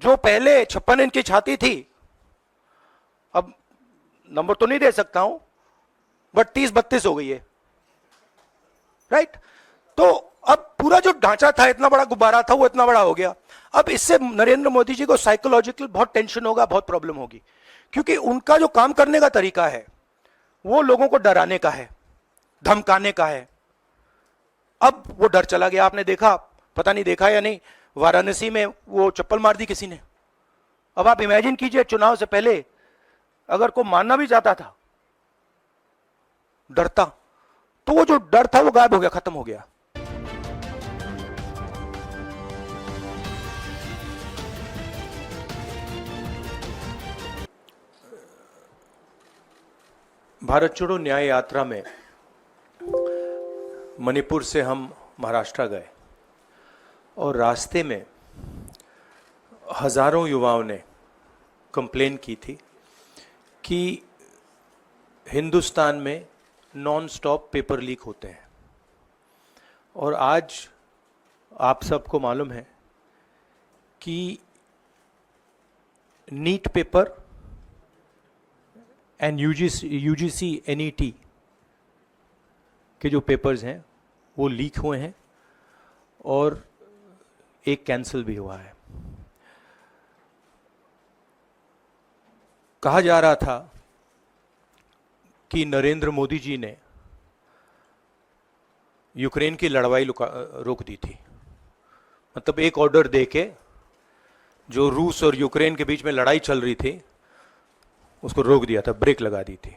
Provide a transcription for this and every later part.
जो पहले 56 इंच की छाती थी, अब नंबर तो नहीं दे सकता हूं, बट 30-32 हो गई है, राइट? तो अब पूरा जो ढांचा था, इतना बड़ा गुब्बारा था, वो इतना बड़ा हो गया। अब इससे नरेंद्र मोदी जी को साइकोलॉजिकल बहुत टेंशन होगा, बहुत प्रॉब्लम होगी, क्योंकि उनका जो काम करने का तरीका है वो लोगों को डराने का है, धमकाने का है। अब वो डर चला गया। आपने देखा, पता नहीं देखा या नहीं, वाराणसी में वो चप्पल मार दी किसी ने। अब आप इमेजिन कीजिए, चुनाव से पहले अगर कोई मानना भी चाहता था डरता, तो वो जो डर था वो गायब हो गया, खत्म हो गया। भारत छोड़ो न्याय यात्रा में मणिपुर से हम महाराष्ट्र गए और रास्ते में हजारों युवाओं ने कंप्लेन की थी कि हिंदुस्तान में नॉन स्टॉप पेपर लीक होते हैं। और आज आप सबको मालूम है कि NEET paper and UGC NET के जो पेपर्स हैं वो लीक हुए हैं और एक कैंसिल भी हुआ है। कहा जा रहा था कि नरेंद्र मोदी जी ने यूक्रेन की लड़ाई रोक दी थी। मतलब एक ऑर्डर देके जो रूस और यूक्रेन के बीच में लड़ाई चल रही थी उसको रोक दिया था, ब्रेक लगा दी थी।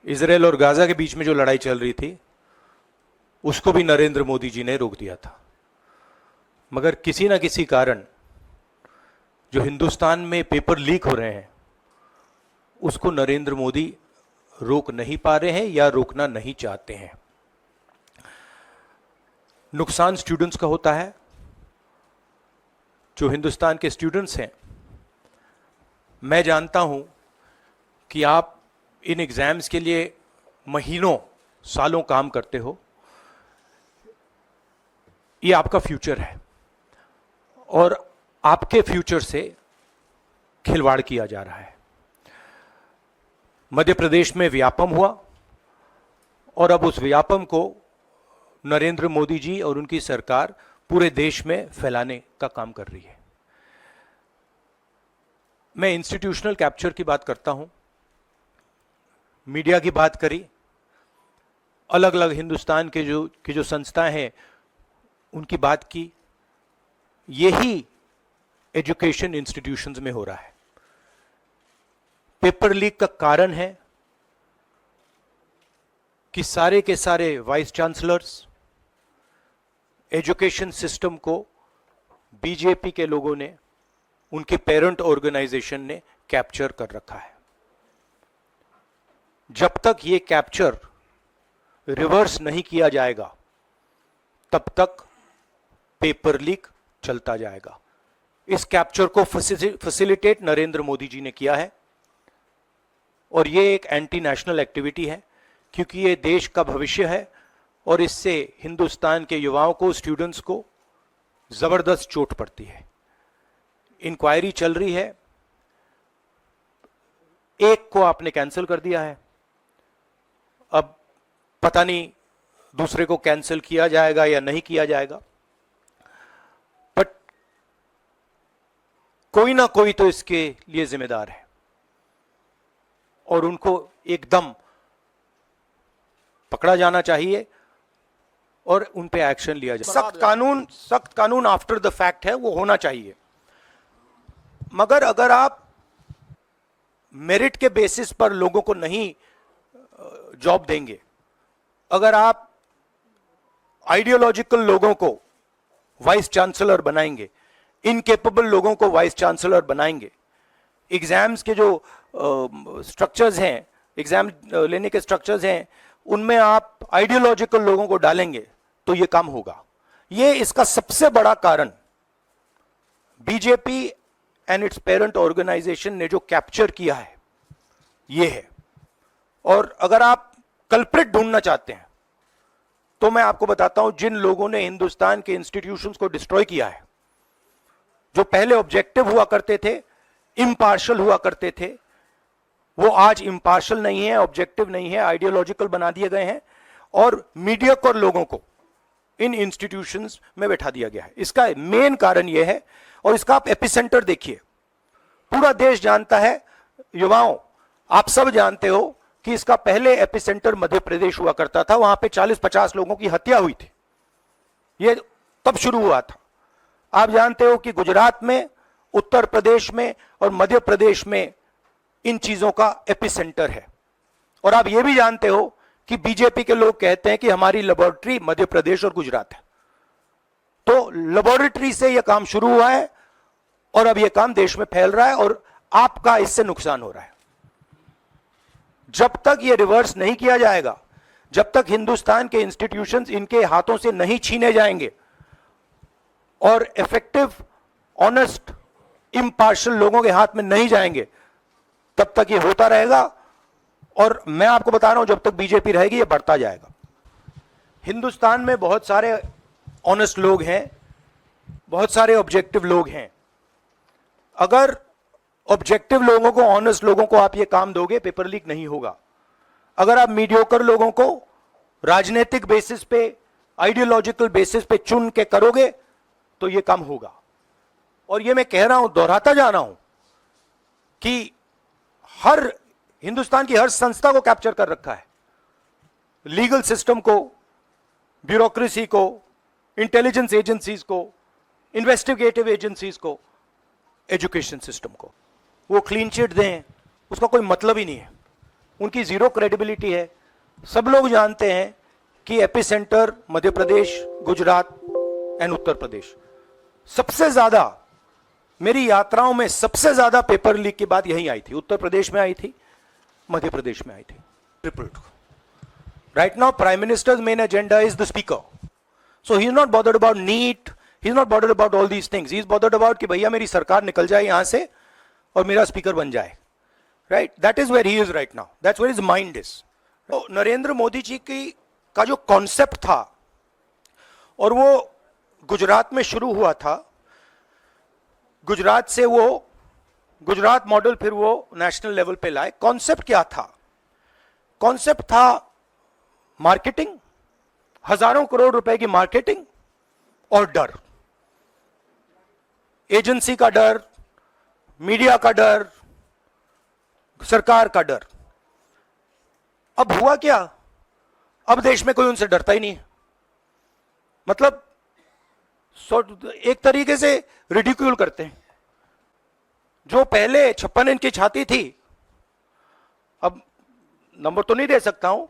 इजराइल और गाजा के बीच में जो लड़ाई चल रही थी उसको भी नरेंद्र मोदी जी ने रोक दिया था। मगर किसी ना किसी कारण जो हिंदुस्तान में पेपर लीक हो रहे हैं उसको नरेंद्र मोदी रोक नहीं पा रहे हैं या रोकना नहीं चाहते हैं। नुकसान स्टूडेंट्स का होता है। जो हिंदुस्तान के स्टूडेंट्स हैं, मैं जानता हूं कि आप इन एग्जाम्स के लिए महीनों सालों काम करते हो। ये आपका फ्यूचर है और आपके फ्यूचर से खिलवाड़ किया जा रहा है। मध्य प्रदेश में व्यापम हुआ और अब उस व्यापम को नरेंद्र मोदी जी और उनकी सरकार पूरे देश में फैलाने का काम कर रही है। मैं इंस्टीट्यूशनल कैप्चर की बात करता हूं, मीडिया की बात करी, अलग अलग हिंदुस्तान के जो संस्थाएं हैं उनकी बात की। यही एजुकेशन इंस्टीट्यूशंस में हो रहा है। पेपर लीक का कारण है कि सारे के सारे वाइस चांसलर्स, एजुकेशन सिस्टम को बीजेपी के लोगों ने, उनके पेरेंट ऑर्गेनाइजेशन ने कैप्चर कर रखा है। जब तक ये कैप्चर रिवर्स नहीं किया जाएगा तब तक पेपर लीक चलता जाएगा। इस कैप्चर को फैसिलिटेट नरेंद्र मोदी जी ने किया है और ये एक एंटी नेशनल एक्टिविटी है, क्योंकि ये देश का भविष्य है और इससे हिंदुस्तान के युवाओं को, स्टूडेंट्स को जबरदस्त चोट पड़ती है। इंक्वायरी चल रही है, एक को आपने कैंसिल कर दिया है, अब पता नहीं दूसरे को कैंसिल किया जाएगा या नहीं किया जाएगा, बट कोई ना कोई तो इसके लिए जिम्मेदार है और उनको एकदम पकड़ा जाना चाहिए और उन पे एक्शन लिया जाए। सख्त कानून आफ्टर द फैक्ट है, वो होना चाहिए। मगर अगर आप मेरिट के बेसिस पर लोगों को नहीं जॉब देंगे, अगर आप आइडियोलॉजिकल लोगों को वाइस चांसलर बनाएंगे, इनकेपेबल लोगों को वाइस चांसलर बनाएंगे, एग्जाम्स के जो स्ट्रक्चर्स हैं, एग्जाम लेने के स्ट्रक्चर्स हैं, उनमें आप आइडियोलॉजिकल लोगों को डालेंगे तो ये काम होगा। ये इसका सबसे बड़ा कारण BJP and its parent organisation ने जो कैप्चर किया है ये है। और अगर आप कल्प्रिट ढूंढना चाहते हैं तो मैं आपको बताता हूं, जिन लोगों ने हिंदुस्तान के इंस्टीट्यूशंस को डिस्ट्रॉय किया है जो पहले ऑब्जेक्टिव हुआ करते थे, इम्पार्शल हुआ करते थे, वो आज इम्पार्शल नहीं है, ऑब्जेक्टिव नहीं है, आइडियोलॉजिकल बना दिए गए हैं और मीडियोकर लोगों को इन इंस्टीट्यूशंस में बैठा दिया गया है। इसका मेन कारण यह है, और इसका आप एपिसेंटर देखिए, पूरा देश जानता है, युवाओं आप सब जानते हो कि इसका पहले एपिसेंटर मध्य प्रदेश हुआ करता था, वहां पे 40-50 लोगों की हत्या हुई थी, ये तब शुरू हुआ था। आप जानते हो कि गुजरात में, उत्तर प्रदेश में और मध्य प्रदेश में इन चीजों का एपिसेंटर है। और आप यह भी जानते हो कि बीजेपी के लोग कहते हैं कि हमारी लेबोरेटरी मध्य प्रदेश और गुजरात है। तो लेबोरेटरी से यह काम शुरू हुआ है और अब यह काम देश में फैल रहा है और आपका इससे नुकसान हो रहा है। जब तक यह रिवर्स नहीं किया जाएगा, जब तक हिंदुस्तान के इंस्टीट्यूशंस इनके हाथों से नहीं छीने जाएंगे और इफेक्टिव, ऑनेस्ट, इम्पार्शल लोगों के हाथ में नहीं जाएंगे, तब तक ये होता रहेगा। और मैं आपको बता रहा हूं, जब तक बीजेपी रहेगी ये बढ़ता जाएगा। हिंदुस्तान में बहुत सारे ऑनेस्ट लोग हैं, बहुत सारे ऑब्जेक्टिव लोग हैं। अगर ऑब्जेक्टिव लोगों को, ऑनेस्ट लोगों को आप ये काम दोगे, पेपर लीक नहीं होगा। अगर आप मीडियोकर लोगों को राजनीतिक बेसिस पे, आइडियोलॉजिकल बेसिस पे चुन के करोगे तो ये काम होगा। और ये मैं कह रहा हूं, दोहराता जा रहा हूं कि हर हिंदुस्तान की हर संस्था को कैप्चर कर रखा है, लीगल सिस्टम को, ब्यूरोक्रेसी को, इंटेलिजेंस एजेंसीज को, इन्वेस्टिगेटिव एजेंसीज को, एजुकेशन सिस्टम को। वो क्लीन चिट दें उसका कोई मतलब ही नहीं है, उनकी जीरो क्रेडिबिलिटी है। सब लोग जानते हैं कि एपिसेंटर मध्य प्रदेश, गुजरात एंड उत्तर प्रदेश। सबसे ज्यादा मेरी यात्राओं में सबसे ज्यादा पेपर लीक की बात यहीं आई थी, उत्तर प्रदेश में आई थी, मध्य प्रदेश में आई थी। Tripled. Right now prime minister's main agenda is the speaker, so he is not bothered about NEET, he is not bothered about all these things, he is bothered about कि भैया मेरी सरकार निकल जाए यहां से और मेरा स्पीकर बन जाए। Right, that is where he is right now, that's where his mind is. तो नरेंद्र मोदी जी की का जो कॉन्सेप्ट था और वो गुजरात में शुरू हुआ था, गुजरात से वो गुजरात मॉडल फिर वो नेशनल लेवल पे लाए। कॉन्सेप्ट क्या था? कॉन्सेप्ट था मार्केटिंग, हजारों करोड़ रुपए की मार्केटिंग और डर, एजेंसी का डर, मीडिया का डर, सरकार का डर। अब हुआ क्या? अब देश में कोई उनसे डरता ही नहीं है। मतलब एक तरीके से रिडिक्यूल करते हैं। जो पहले 56 इंच की छाती थी, अब नंबर तो नहीं दे सकता हूं,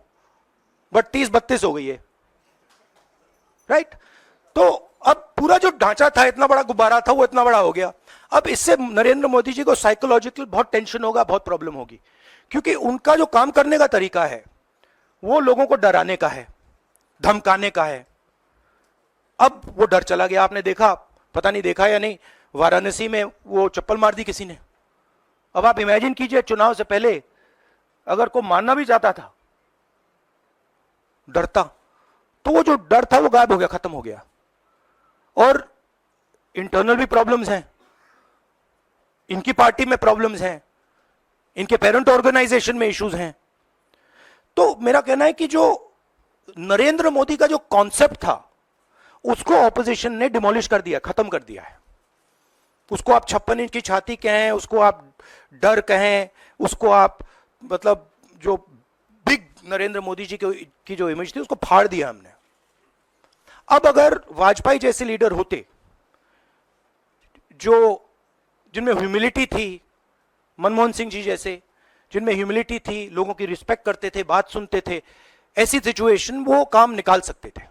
बट 30-32 हो गई है। राइट? तो अब पूरा जो ढांचा था, इतना बड़ा गुब्बारा था, वो इतना बड़ा हो गया। अब इससे नरेंद्र मोदी जी को साइकोलॉजिकल बहुत टेंशन होगा, बहुत प्रॉब्लम होगी, क्योंकि उनका जो काम करने का तरीका है वो लोगों को डराने का है, धमकाने का है। अब वो डर चला गया। आपने देखा, पता नहीं देखा या नहीं, वाराणसी में वो चप्पल मार दी किसी ने। अब आप इमेजिन कीजिए, चुनाव से पहले अगर कोई मारना भी चाहता था डरता, तो वो जो डर था वो गायब हो गया, खत्म हो गया। और इंटरनल भी प्रॉब्लम्स हैं, इनकी पार्टी में प्रॉब्लम्स हैं, इनके पेरेंट ऑर्गेनाइजेशन में इश्यूज हैं। तो मेरा कहना है कि जो नरेंद्र मोदी का जो कॉन्सेप्ट था उसको ऑपोजिशन ने डिमोलिश कर दिया, खत्म कर दिया है। उसको आप 56 इंच की छाती कहें, उसको आप डर कहें, उसको आप मतलब जो बिग नरेंद्र मोदी जी की जो इमेज थी उसको फाड़ दिया हमने। अब अगर वाजपेयी जैसे लीडर होते जो जिनमें ह्यूमिलिटी थी, मनमोहन सिंह जी जैसे जिनमें ह्यूमिलिटी थी, लोगों की रिस्पेक्ट करते थे, बात सुनते थे, ऐसी सिचुएशन वो काम निकाल सकते थे।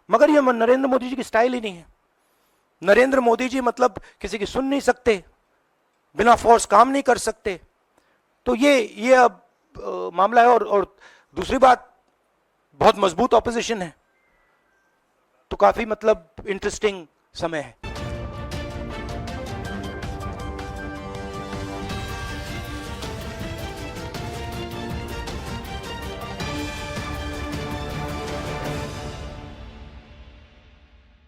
मगर ये नरेंद्र मोदी जी की स्टाइल ही नहीं है। नरेंद्र मोदी जी मतलब किसी की सुन नहीं सकते, बिना फोर्स काम नहीं कर सकते। तो ये अब मामला है। और दूसरी बात, बहुत मजबूत ऑपोजिशन है, तो काफी मतलब इंटरेस्टिंग समय है।